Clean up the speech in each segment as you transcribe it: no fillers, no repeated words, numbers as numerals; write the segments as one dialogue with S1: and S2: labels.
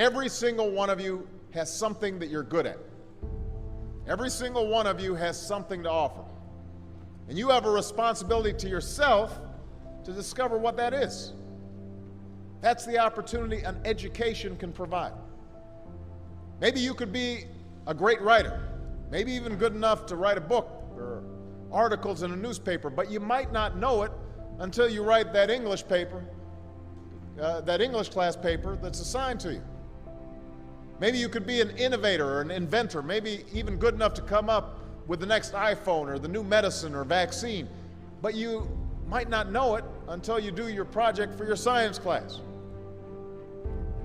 S1: Every single one of you has something that you're good at. Every single one of you has something to offer. And you have a responsibility to yourself to discover what that is. That's the opportunity an education can provide. Maybe you could be a great writer, maybe even good enough to write a book or articles in a newspaper, but you might not know it until you write that English paper, that English class paper that's assigned to you. Maybe you could be an innovator or an inventor, maybe even good enough to come up with the next iPhone or the new medicine or vaccine, but you might not know it until you do your project for your science class.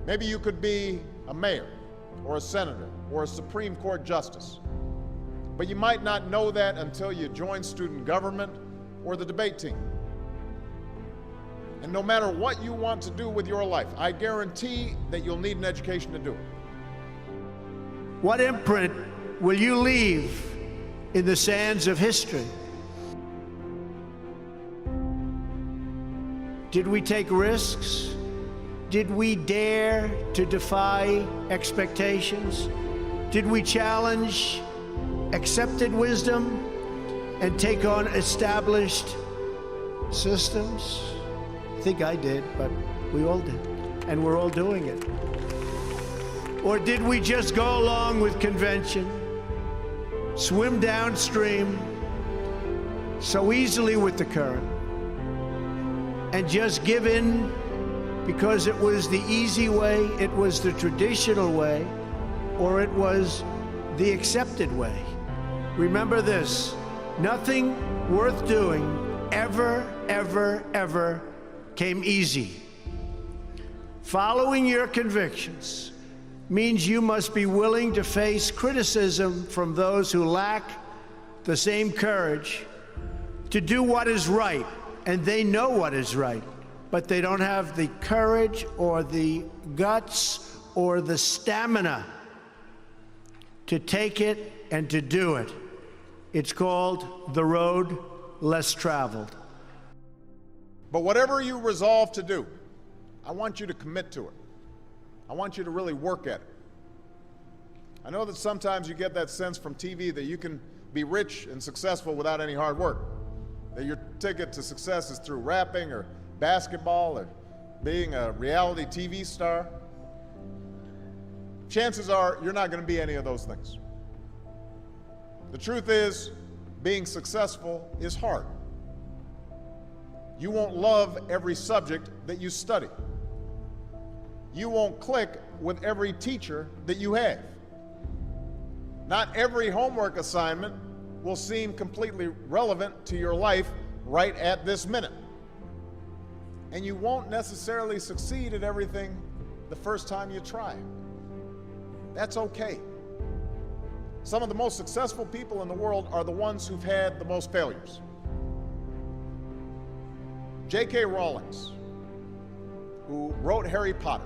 S1: Maybe you could be a mayor or a senator or a Supreme Court justice, but you might not know that until you join student government or the debate team. And no matter what you want to do with your life, I guarantee that you'll need an education to do it.
S2: What imprint will you leave in the sands of history? Did we take risks? Did we dare to defy expectations? Did we challenge accepted wisdom and take on established systems? I think I did, but we all did, and we're all doing it. Or did we just go along with convention, swim downstream so easily with the current, and just give in because it was the easy way, it was the traditional way, or it was the accepted way? Remember this, nothing worth doing ever, ever, ever came easy. Following your convictions means you must be willing to face criticism from those who lack the same courage to do what is right, and they know what is right, but they don't have the courage or the guts or the stamina to take it and to do it. It's called the road less traveled.
S1: But whatever you resolve to do, I want you to commit to it. I want you to really work at it. I know that sometimes you get that sense from TV that you can be rich and successful without any hard work, that your ticket to success is through rapping or basketball or being a reality TV star. Chances are you're not going to be any of those things. The truth is, being successful is hard. You won't love every subject that you study. You won't click with every teacher that you have. Not every homework assignment will seem completely relevant to your life right at this minute. And you won't necessarily succeed at everything the first time you try. That's okay. Some of the most successful people in the world are the ones who've had the most failures. J.K. Rowling, who wrote Harry Potter,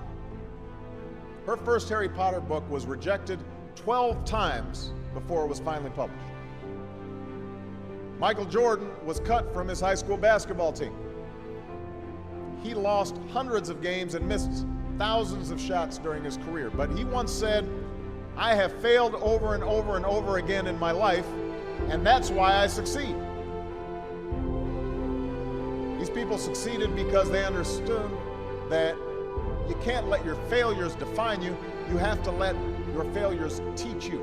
S1: her first Harry Potter book was rejected 12 times before it was finally published. Michael Jordan was cut from his high school basketball team. He lost hundreds of games and missed thousands of shots during his career, but he once said, "I have failed over and over and over again in my life, and that's why I succeed." These people succeeded because they understood that you can't let your failures define you. You have to let your failures teach you.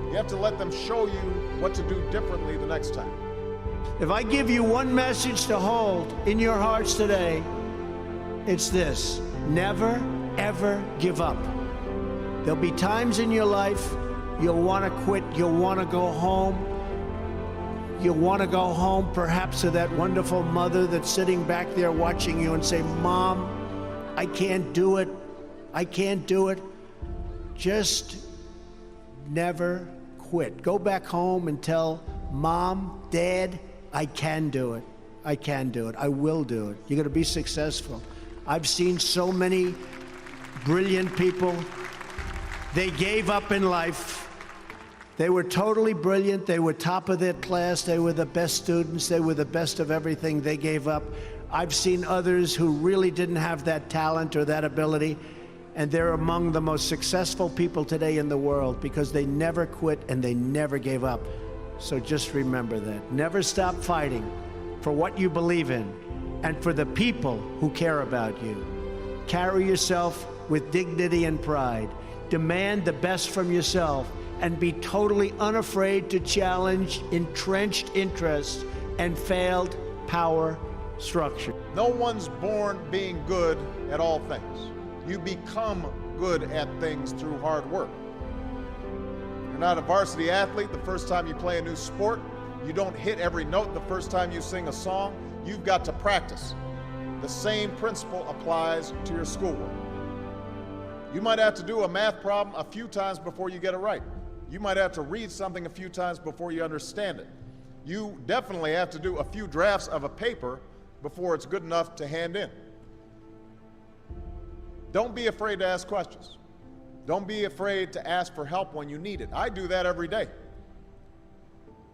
S1: You have to let them show you what to do differently the next time.
S2: If I give you one message to hold in your hearts today, it's this: never, ever give up. There'll be times in your life you'll want to quit, you'll want to go home. You'll want to go home perhaps to that wonderful mother that's sitting back there watching you and say, "Mom, I can't do it. I can't do it." Just never quit. Go back home and tell Mom, Dad, I can do it. I can do it. I will do it. You're going to be successful. I've seen so many brilliant people. They gave up in life. They were totally brilliant. They were top of their class. They were the best students. They were the best of everything. They gave up. I've seen others who really didn't have that talent or that ability, And they're among the most successful people today in the world because they never quit and they never gave up. So just remember that. Never stop fighting for what you believe in and for the people who care about you. Carry yourself with dignity and pride. Demand the best from yourself and be totally unafraid to challenge entrenched interests and failed power structure.
S1: No one's born being good at all things. You become good at things through hard work. You're not a varsity athlete the first time you play a new sport. You don't hit every note the first time you sing a song. You've got to practice. The same principle applies to your schoolwork. You might have to do a math problem a few times before you get it right. You might have to read something a few times before you understand it. You definitely have to do a few drafts of a paper before it's good enough to hand in. Don't be afraid to ask questions. Don't be afraid to ask for help when you need it. I do that every day.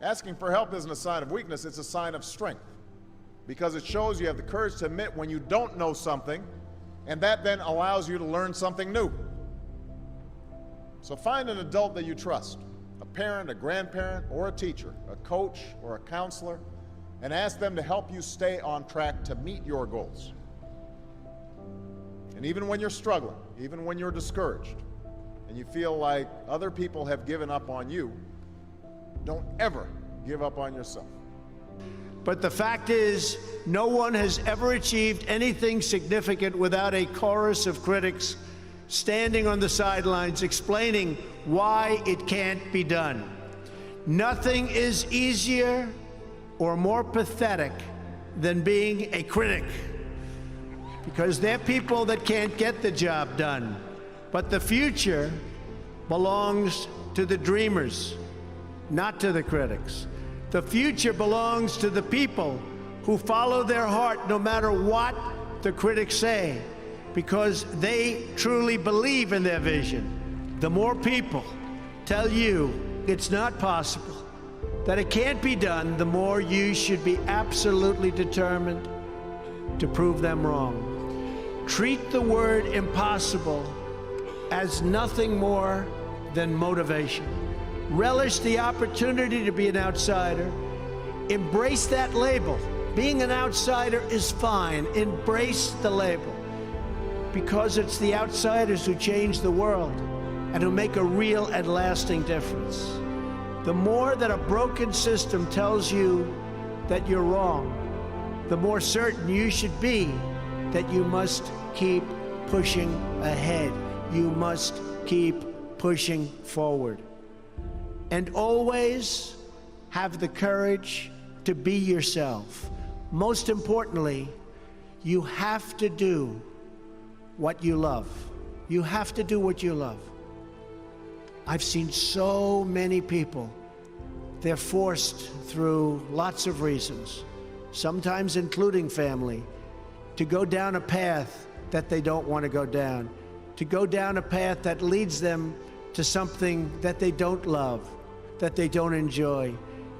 S1: Asking for help isn't a sign of weakness, it's a sign of strength, because it shows you have the courage to admit when you don't know something, and that then allows you to learn something new. So find an adult that you trust, a parent, a grandparent, or a teacher, a coach, or a counselor, and ask them to help you stay on track to meet your goals. And even when you're struggling, even when you're discouraged, and you feel like other people have given up on you, don't ever give up on yourself.
S2: But the fact is, no one has ever achieved anything significant without a chorus of critics standing on the sidelines explaining why it can't be done. Nothing is easier or more pathetic than being a critic, because they're people that can't get the job done. But the future belongs to the dreamers, not to the critics. The future belongs to the people who follow their heart no matter what the critics say, because they truly believe in their vision. The more people tell you it's not possible, that it can't be done, the more you should be absolutely determined to prove them wrong. Treat the word impossible as nothing more than motivation. Relish the opportunity to be an outsider. Embrace that label. Being an outsider is fine. Embrace the label, because it's the outsiders who change the world and who make a real and lasting difference. The more that a broken system tells you that you're wrong, the more certain you should be that you must keep pushing ahead. You must keep pushing forward. And always have the courage to be yourself. Most importantly, you have to do what you love. You have to do what you love. I've seen so many people, they're forced through lots of reasons, sometimes including family, to go down a path that they don't want to go down, to go down a path that leads them to something that they don't love, that they don't enjoy.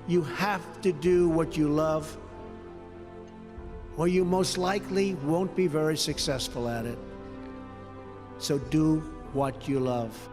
S2: You have to do what you love, or you most likely won't be very successful at it. So do what you love.